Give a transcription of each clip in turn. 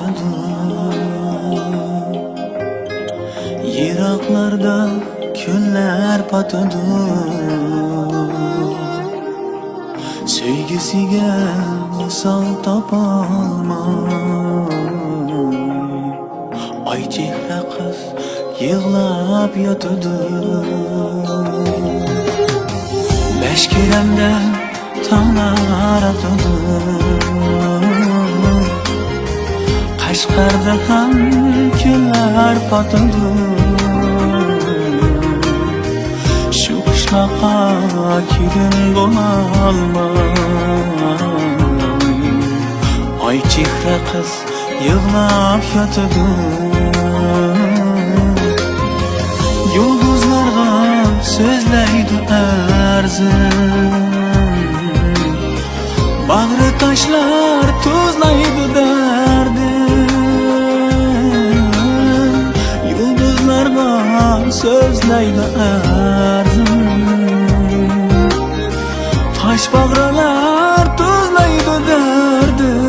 yotadı. Yiraklarda küller patıdı. Sevgisiga misol topolmay ay chehra qiz yig'lab yotadı. Mashkiramda tonglar otadi. Qashqarda ham kunlar patadi. Shu qishloqqa kelin bo'lolmay ay chehra qiz yig'lab yotadı. Yulduzlarga so'zlaydi arzim, bag'ri toshlar tuzlaydi dardim. Yulduzlarga so'zlaydi arzim, tosh bag'rilar tuzlaydi dardim.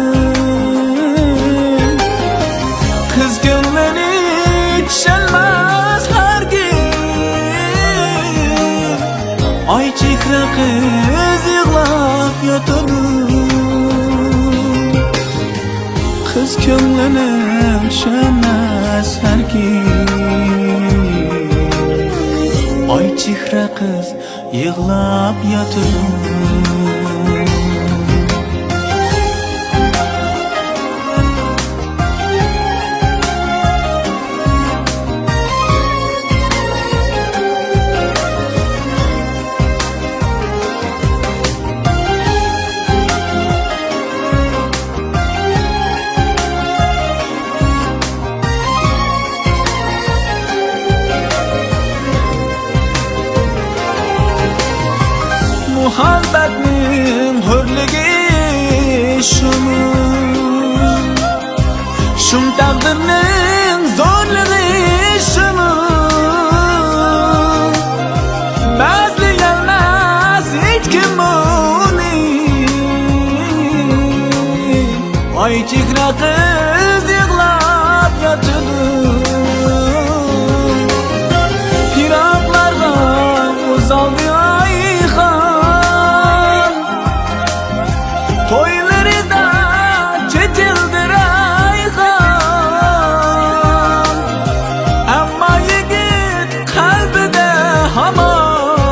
Qiz ko'nglini tusholmas hargiz, ay chehra qiz yig'lab yotadı. Qiz ko'nglini tusholmas hargiz, ay chehra qiz yig'lab yotadı. Muhabbatning hurligi shumi, shum taqdirning zo'rligi shumi. Bazlayolmas hech kim uni, ay chehra qiz yig'lab yotadı. Yiroqlarga uzaldi to'ylarida chechildi rayhon, ammo yigit qalbida hamon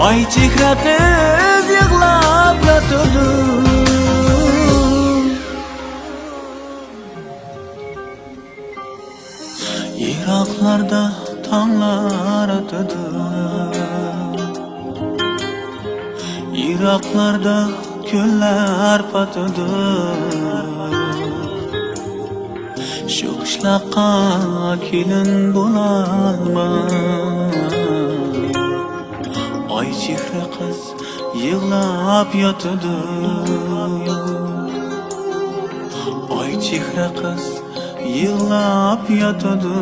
ay chehra qiz yig'lab yotadı. Yiroqlarda tonglar otadi. Yiroqlarda kunlar patadi. Shu qishloqqa kelin bo'lolmay ay chehra qiz yig'lab yotadı. Ay chehra qiz yig'lab yotadı.